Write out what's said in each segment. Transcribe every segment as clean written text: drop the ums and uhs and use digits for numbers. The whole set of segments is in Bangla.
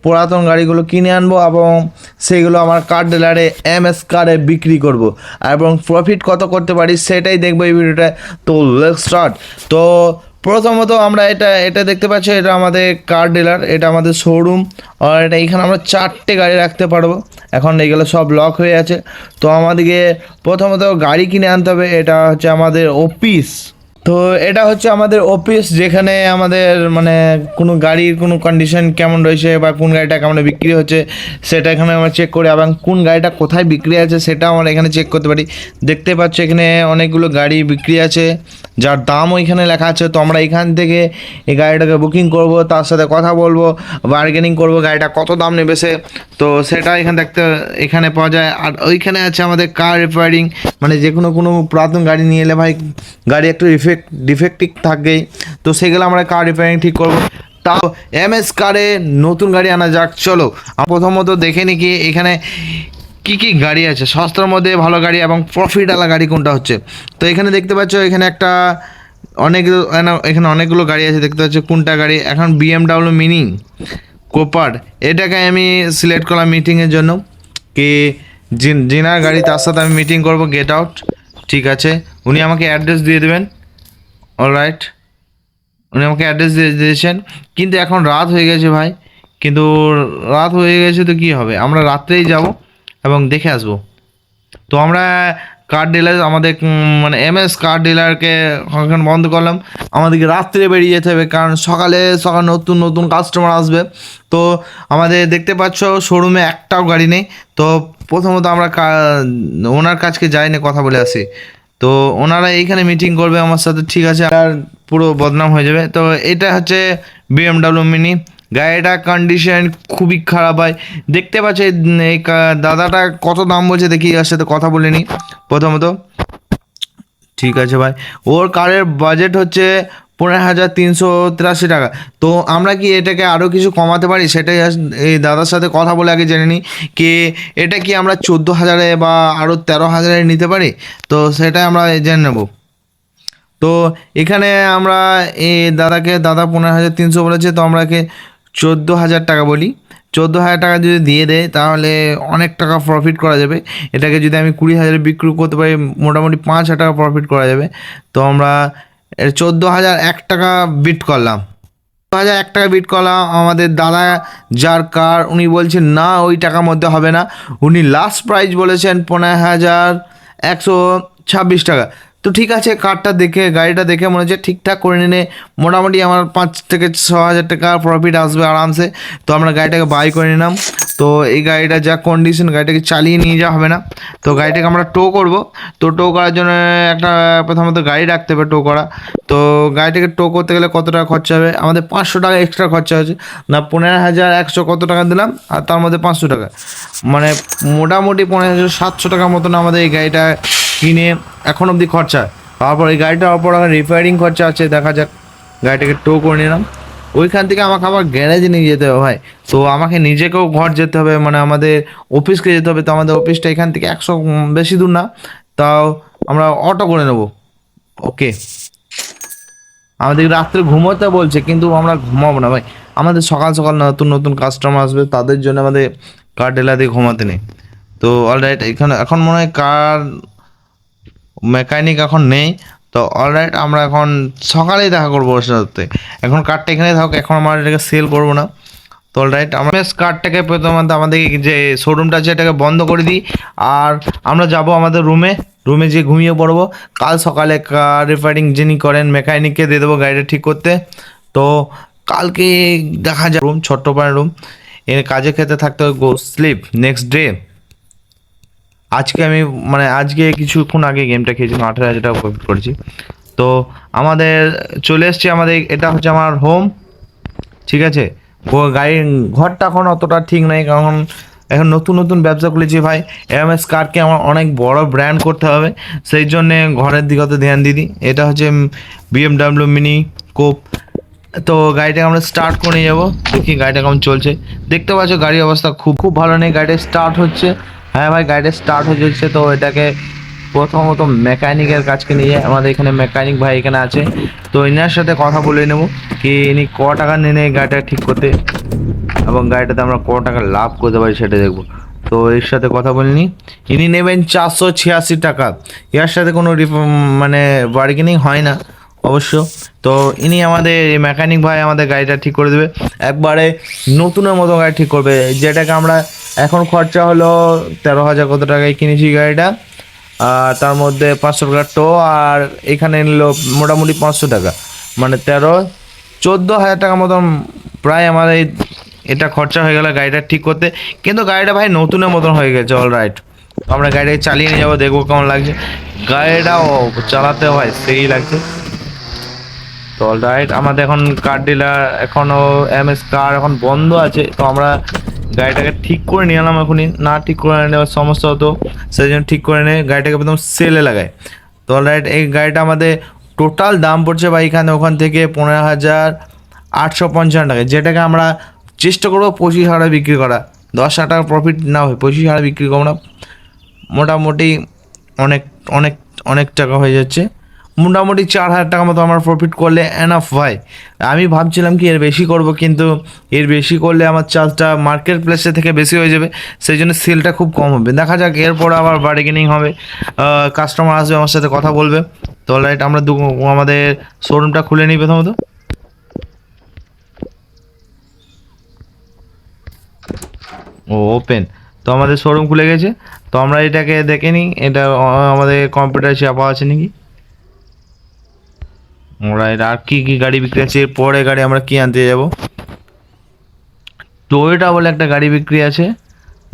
পুরাতন গাড়িগুলো কিনে আনবো এবং সেইগুলো আমার কার ডিলারে MS কারে বিক্রি করব এবং প্রফিট কত করতে পারি সেটাই দেখবো এই ভিডিওটা। তো লেটস স্টার্ট। তো প্রথমত আমরা এটা দেখতে পাচ্ছি, এটা আমাদের কার ডিলার, এটা আমাদের শোরুম। আর এটা এখানে আমরা 4টে গাড়ি রাখতে পারবো। এখন এগুলো সব লক হয়ে আছে। তো আমাদেরকে প্রথমত গাড়ি কিনে আনতে হবে। এটা হচ্ছে আমাদের অফিস। তো এটা হচ্ছে আমাদের অফিস, যেখানে আমাদের মানে কোনো গাড়ির কোনো কন্ডিশন কেমন রয়েছে বা কোন গাড়িটা কেমন বিক্রি হচ্ছে সেটা এখানে আমরা চেক করি, এবং কোন গাড়িটা কোথায় বিক্রি আছে সেটা আমরা এখানে চেক করতে পারি। দেখতে পাচ্ছ এখানে অনেকগুলো গাড়ি বিক্রি আছে, যার দামও এখানে লেখা আছে। তো আমরা এখান থেকে এই গাড়িটাকে বুকিং করব, তার সাথে কথা বলবো, বার্গেনিং করব, গাড়িটা কত দাম নেবে সে। তো সেটা এখানে পাওয়া যায়। আর ওইখানে আছে আমাদের কার রিপেয়ারিং, মানে যে কোনো পুরাতন গাড়ি নিয়ে এলে ভাই গাড়ি একটু ডিফেক্টিভ থাকেই, তো সেগুলো আমরা কার রিপেয়ারিং ঠিক করবো। তাও MS কারে নতুন গাড়ি আনা যাক। চলো প্রথমত দেখে নি কি এখানে কি কি গাড়ি আছে, সস্তার মধ্যে ভালো গাড়ি এবং প্রফিটওয়ালা গাড়ি কোনটা হচ্ছে। তো এখানে দেখতে পাচ্ছ এখানে এখানে অনেকগুলো গাড়ি আছে দেখতে পাচ্ছ। কোনটা গাড়ি এখন BMW মিনি কোপার, এটাকে আমি সিলেক্ট করলাম মিটিংয়ের জন্য। কি জিনার গাড়ি, তার সাথে আমি মিটিং করব। গেট আউট, ঠিক আছে। উনি আমাকে অ্যাড্রেস দিয়ে দেবেন। অলরাইট, উনি আমাকে অ্যাড্রেস দিয়ে দিয়েছেন, কিন্তু এখন রাত হয়ে গেছে ভাই। কিন্তু রাত হয়ে গেছে তো কী হবে, আমরা রাত্রেই যাব এবং দেখে আসব। তো আমরা কার ডিলার আমাদের মানে MS কার ডিলারকে এখন বন্ধ করলাম। আমাদেরকে রাত্রে বেরিয়ে যেতে হবে, কারণ সকালে নতুন নতুন কাস্টমার আসবে। তো আমাদের দেখতে পাচ্ছ শোরুমে একটাও গাড়ি নেই। তো প্রথমত আমরা ওনার কাছকে যাই না, কথা বলে আসি। তো ওনারা এইখানে মিটিং করবে আমার সাথে, ঠিক আছে। আর পুরো বদনাম হয়ে যাবে। তো এটা হচ্ছে BMW মিনি, গাড়িটা কন্ডিশন খুবই খারাপ হয়। দেখতে পাচ্ছি এই দাদাটা কত দাম বলছে, দেখি এর সাথে কথা বলে নিই প্রথমত। ঠিক আছে ভাই, ওর কারের বাজেট হচ্ছে 15,383 টাকা। তো আমরা কি এটাকে আরও কিছু কমাতে পারি, সেটাই এই দাদার সাথে কথা বলে আগে জেনে নিই কি এটা কি আমরা 14,000-এ বা আরও 13,000-এ নিতে পারি। তো সেটাই আমরা জেনে নেব। তো এখানে আমরা এই দাদা 15,300 বলেছে, তো আমরাকে 14,000 টাকা বলি। 14,000 টাকা যদি দিয়ে দেয় তাহলে অনেক টাকা প্রফিট করা যাবে। এটাকে যদি আমি 20,000-এ বিক্রি করতে পারি মোটামুটি 5,000 টাকা প্রফিট করা যাবে। তো আমরা 14,001 টাকা বিট করলাম। 14,001 টাকা বিট করলাম। আমাদের দাদা যার কার, উনি বলছেন না ওই টাকার মধ্যে হবে না। উনি লাস্ট প্রাইস বলেছেন 15,126 টাকা। তো ঠিক আছে, কারটা দেখে গাড়িটা দেখে মনে হচ্ছে ঠিকঠাক করে নিলে মোটামুটি আমার 5 থেকে 6,000 টাকা প্রফিট আসবে আরামসে। তো আমরা গাড়িটাকে বাই করে নিলাম। তো এই গাড়িটা যা কন্ডিশন, গাড়িটাকে চালিয়ে নিয়ে যাওয়া হবে না। তো গাড়িটাকে আমরা টো করব। তো টো করার জন্য একটা প্রথমত গাড়ি রাখতে হবে টো করা। তো গাড়িটাকে টো করতে গেলে কত টাকা খরচা হবে, আমাদের 500 টাকা এক্সট্রা খরচা হচ্ছে না। 15,100 কত টাকা দিলাম, আর তার মধ্যে 500 টাকা, মানে মোটামুটি 15,700 টাকার মতন আমাদের এই গাড়িটা কিনে এখন অবধি খরচা। তারপর এই গাড়িটার ওপর রিপেয়ারিং খরচা আছে, দেখা যাক। গাড়িটাকে টো করে নিলাম। ওইখান থেকে আমাকে আবার গ্যারেজে নিয়ে যেতে হবে ভাই। তো আমাকে নিজেকেও ঘর যেতে হবে, মানে আমাদের অফিসকে যেতে হবে। তো আমাদের অফিসটা এখান থেকে 100 বেশি দূর না, তাও আমরা অটো করে নেব। ওকে, আমাদের রাত্রে ঘুমোতে বলছে, কিন্তু আমরা ঘুমাবো না ভাই। আমাদের সকাল সকাল নতুন নতুন কাস্টমার আসবে, তাদের জন্য আমাদের কার ডিলার দিয়ে ঘুমাতে নেই। তো অলরাইট, এখন মনে হয় কার মেকানিক এখন নেই। তো অলরাইট, আমরা এখন সকালেই দেখা করবো ওর সাথে। এখন কার্ডটা এখানে থাকুক, এখন আমরা এটাকে সেল করবো না। তো অলরাইট, আমরা কার্ডটাকে প্রথমত আমাদের যে শোরুমটা আছে এটাকে বন্ধ করে দিই। আর আমরা যাব আমাদের রুমে যেয়ে ঘুমিয়ে পড়বো। কাল সকালে কার রিপেয়ারিং যিনি করেন মেকানিককে দিয়ে দেবো গাড়িটা ঠিক করতে। তো কালকে দেখা যায় রুম, ছোট্ট পাড়া রুম, এর কাজে খেতে থাকতে হবে। গো স্লিপ নেক্সট ডে। আজকে কিছুক্ষণ আগে গেমটা খেয়েছিলাম, 18,000 টাকা প্রফিট করেছি। তো আমাদের চলে এসছে, আমাদের এটা হচ্ছে আমার হোম, ঠিক আছে। গাড়ির ঘরটা এখন অতটা ঠিক নেই, কারণ এখন নতুন নতুন ব্যবসা খুলেছি ভাই। MS কারকে আমার অনেক বড় ব্র্যান্ড করতে হবে, সেই জন্যে ঘরের দিকে অত ধ্যান দিই। এটা হচ্ছে BMW মিনি কোপ। তো গাড়িটাকে আমরা স্টার্ট করে নিয়ে যাবো, দেখি গাড়িটা কেমন চলছে। দেখতে পাচ্ছ গাড়ির অবস্থা খুব ভালো নেই, গাড়িটা স্টার্ট হচ্ছে। হ্যাঁ ভাই, গাড়িটা স্টার্ট হয়ে যাচ্ছে। তো এটাকে প্রথমত মেকানিকের কাছকে নিয়ে আমাদের এখানে মেকানিক ভাই এখানে আছে, তো এনার সাথে কথা বলে নেব কি ইনি ক টাকা নেন এই গাড়িটা ঠিক করতে এবং গাড়িটাতে আমরা ক টাকা লাভ করতে পারি সেটা দেখবো। তো এর সাথে কথা বলিনি, ইনি নেবেন 486 টাকা, এর সাথে কোনো মানে বার্গেনিং হয় না অবশ্য। তো ইনি আমাদের মেকানিক ভাই আমাদের গাড়িটা ঠিক করে দেবে, একবারে নতুনের মতো গাড়ি ঠিক করবে, যেটাকে আমরা এখন খরচা হলো 13,000 কত টাকায় কিনেছি গাড়িটা, আর তার মধ্যে 500 টাকা টো, আর এখানে নিল মোটামুটি 500 টাকা, মানে 14,000 টাকা মতন প্রায় আমাদের এটা খরচা হয়ে গেল গাড়িটা ঠিক করতে। কিন্তু গাড়িটা ভাই নতুনের মতন হয়ে গেছে, অল রাইট। আমরা গাড়িটাকে চালিয়ে নিয়ে যাবো, দেখবো কেমন লাগছে। গাড়িটাও চালাতে হয় সেই লাগছে। তো অল রাইট, আমাদের এখন কার ডিলার এখনও MS কার এখন বন্ধ আছে, তো আমরা গাড়িটাকে ঠিক করে নিয়ে এলাম। এখনই না ঠিক করে নেওয়ার সমস্যা হতো, সেই জন্য ঠিক করে নিয়ে গাড়িটাকে প্রথম সেলে লাগাই। তো অল রাইট, এই গাড়িটা আমাদের টোটাল দাম পড়ছে ভাই এখানে ওখান থেকে 15,855 টাকা, যেটাকে আমরা চেষ্টা করবো 25,000 বিক্রি করা। 10,000 টাকা প্রফিট না হয় 25,000 বিক্রি করবো না, মোটামুটি অনেক অনেক অনেক টাকা হয়ে যাচ্ছে। মোটামুটি 4,000 টাকা মতো আমার প্রফিট করলে এনাফ ভাই। আমি ভাবছিলাম কি এর বেশি করব, কিন্তু এর বেশি করলে আমার চার্জটা মার্কেট প্লেসে থেকে বেশি হয়ে যাবে, সেই জন্য সেলটা খুব কম হবে। দেখা যাক, এরপর আবার বার্গেনিং হবে, কাস্টমার আসবে আমার সাথে কথা বলবে। তো রাইট, আমরা আমাদের শোরুমটা খুলে নিই প্রথমত। ও ওপেন, তো আমাদের শোরুম খুলে গেছে। তো আমরা এটাকে দেখে নিই, এটা আমাদের কম্পিউটার চাপা আছে নাকি। রাইট, আর কি কি গাড়ি বিক্রি আছে, পরে গাড়ি আমরা কি আনতে যাব। টয়োটা বলে একটা গাড়ি বিক্রি আছে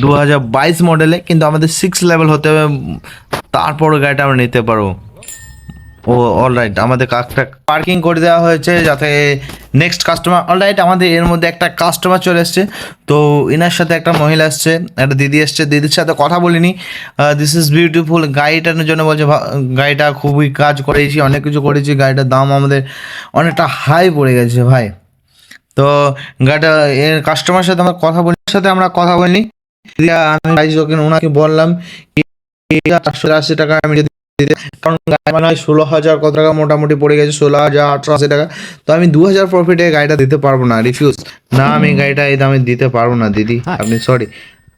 2022 মডেলে, কিন্তু আমাদের 6 লেভেল হতে হবে, তারপর গাড়িটা আমরা নিতে পারবো। ও অলরাইট, আমাদের কাজটা পার্কিং করে দেওয়া হয়েছে যাতে নেক্সট কাস্টমার। অলরাইট, আমাদের এর মধ্যে একটা কাস্টমার চলে এসছে, তো এনার সাথে একটা মহিলা এসছে, একটা দিদি এসছে, দিদির সাথে কথা বলিনি। দিস ইজ বিউটিফুল, গাড়িটার জন্য বলছে গাড়িটা খুবই কাজ করেছি, অনেক কিছু করেছি, গাড়িটার দাম আমাদের অনেকটা হাই পড়ে গেছে ভাই। তো গাড়িটা এর কাস্টমার সাথে আমরা কথা বলিনি। আমি প্রাইস ওনাকে বললাম 480 টাকা আমি কারণ গাড়ি মানে হয় 16,000 কত টাকা মোটামুটি পড়ে গেছে, 16,880 টাকা। তো আমি 2,000 প্রফিটে গাড়িটা দিতে পারবো না, রিফিউজ না, আমি গাড়িটা এই দামে দিতে পারবো না দিদি, আপনি সরি।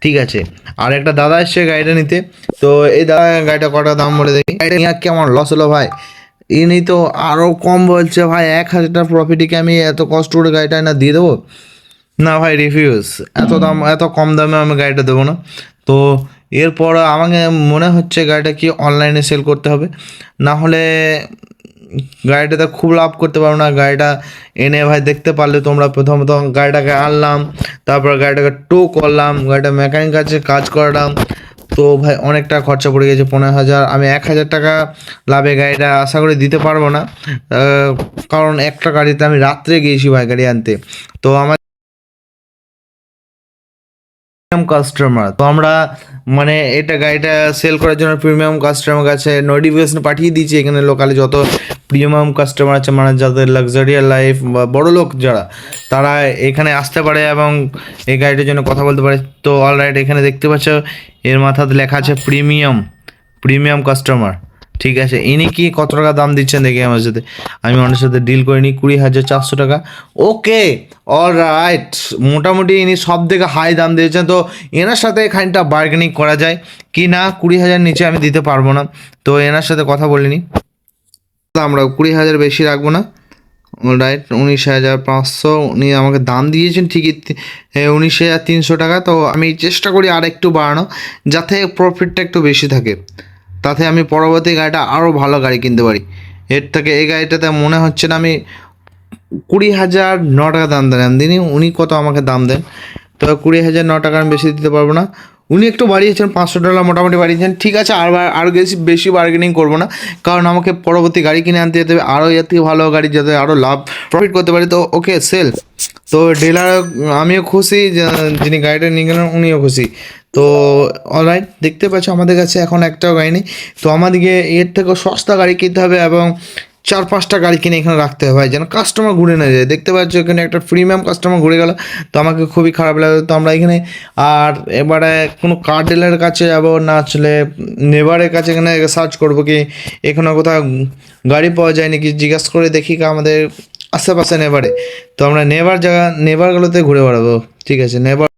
ঠিক আছে, আর একটা দাদা এসছে গাড়িটা নিতে, তো এই দাদা গাড়িটা কটা দাম বলে দেখি। গাড়িটা নিয়ে কেমন লস হলো ভাই, ইনি তো আরও কম বলছে ভাই, 1,000 টাকা প্রফিটে আমি এত কষ্ট করে গাড়িটা না দিয়ে দেবো না ভাই, রিফিউজ। এত দাম, এত কম দামে আমি গাড়িটা দেবো না। তো এরপর আমাকে মনে হচ্ছে গাড়িটা কি অনলাইনে সেল করতে হবে, না হলে গাড়িটাতে খুব লাভ করতে পারবো না। গাড়িটা এনে ভাই দেখতে পারলে তোমরা, প্রথমত গাড়িটাকে আনলাম, তারপর গাড়িটাকে টো করলাম, গাড়িটা মেকানিক কাছে কাজ করালাম, তো ভাই অনেকটা খরচা পড়ে গেছে 15,000। আমি 1,000 টাকা লাভে গাড়িটা আশা করি দিতে পারবো না, কারণ একটা গাড়িতে আমি রাত্রে গিয়েছি ভাই গাড়ি আনতে। তো আমার কাস্টমার, তো আমরা মানে এটা গাড়িটা সেল করার জন্য প্রিমিয়াম কাস্টমার কাছে নোটিফিকেশন পাঠিয়ে দিয়েছি। এখানে লোকালে যত প্রিমিয়াম কাস্টমার আছে, মানে যাদের লাক্সারিয়াস লাইফ বা বড় লোক যারা, তারা এখানে আসতে পারে এবং এই গাড়িটার জন্য কথা বলতে পারে। তো অলরাইট, এখানে দেখতে পাচ্ছ এর মাথাতে লেখা আছে প্রিমিয়াম কাস্টমার। ঠিক আছে, ইনি কি কত টাকা দাম দিচ্ছেন দেখি আমার সাথে, আমি ওনার সাথে ডিল করে নিই 20,400 টাকা। ওকে, অলরাইট, মোটামুটি ইনি সব থেকে হাই দাম দিয়েছেন, তো এনার সাথে খানিকটা বার্গেনিং করা যায় কি না। 20,000 নিচে আমি দিতে পারবো না, তো এনার সাথে কথা বলিনি, আমরা 20,000 বেশি রাখবো না। অলরাইট, 19,500 উনি আমাকে দাম দিয়েছেন ঠিকই, 19,300 টাকা। তো আমি চেষ্টা করি আর একটু বাড়ানো, যাতে প্রফিটটা একটু বেশি থাকে, তাতে আমি পরবর্তী গাড়িটা আরও ভালো গাড়ি কিনতে পারি। এর থেকে এই গাড়িটাতে মনে হচ্ছে না আমি 20,009 টাকা দাম দেন দিনই, উনি কত আমাকে দাম দেন, তো 20,009 টাকা আমি বেশি দিতে পারবো না। উনি একটু বাড়িয়েছেন, $500 মোটামুটি বাড়িয়েছেন, ঠিক আছে। আর বেশি বার্গেনিং করবো না, কারণ আমাকে পরবর্তী গাড়ি কিনে আনতে যেতে হবে, আরও এর থেকে ভালো গাড়ি যাতে আরও লাভ প্রফিট করতে পারি। তো ওকে, সেল। তো ডিলার, আমিও খুশি, যিনি গাড়িটা নিয়ে গেলেন উনিও খুশি। তো অলরাইট, দেখতে পাচ্ছ আমাদের কাছে এখন একটাও গাড়ি নেই, তো আমাদেরকে এর থেকেও সস্তা গাড়ি কিনতে হবে এবং 4-5টা গাড়ি কিনে এখানে রাখতে হবে ভাই, যেন কাস্টমার ঘুরে না যায়। দেখতে পাচ্ছ এখানে একটা প্রিমিয়াম কাস্টমার ঘুরে গেল, তো আমাকে খুবই খারাপ লাগে। তো আমরা এখানে আর এবারে কোনো কার ডিলারের কাছে যাবো না, আসলে নেবারের কাছে এখানে সার্চ করবো কি এখানে কোথাও গাড়ি পাওয়া যায় নাকি, জিজ্ঞাসা করে দেখি আমাদের আশেপাশে নেবারে। তো আমরা নেবার জায়গা নেবারগুলোতে ঘুরে বেড়াবো। ঠিক আছে, নেবার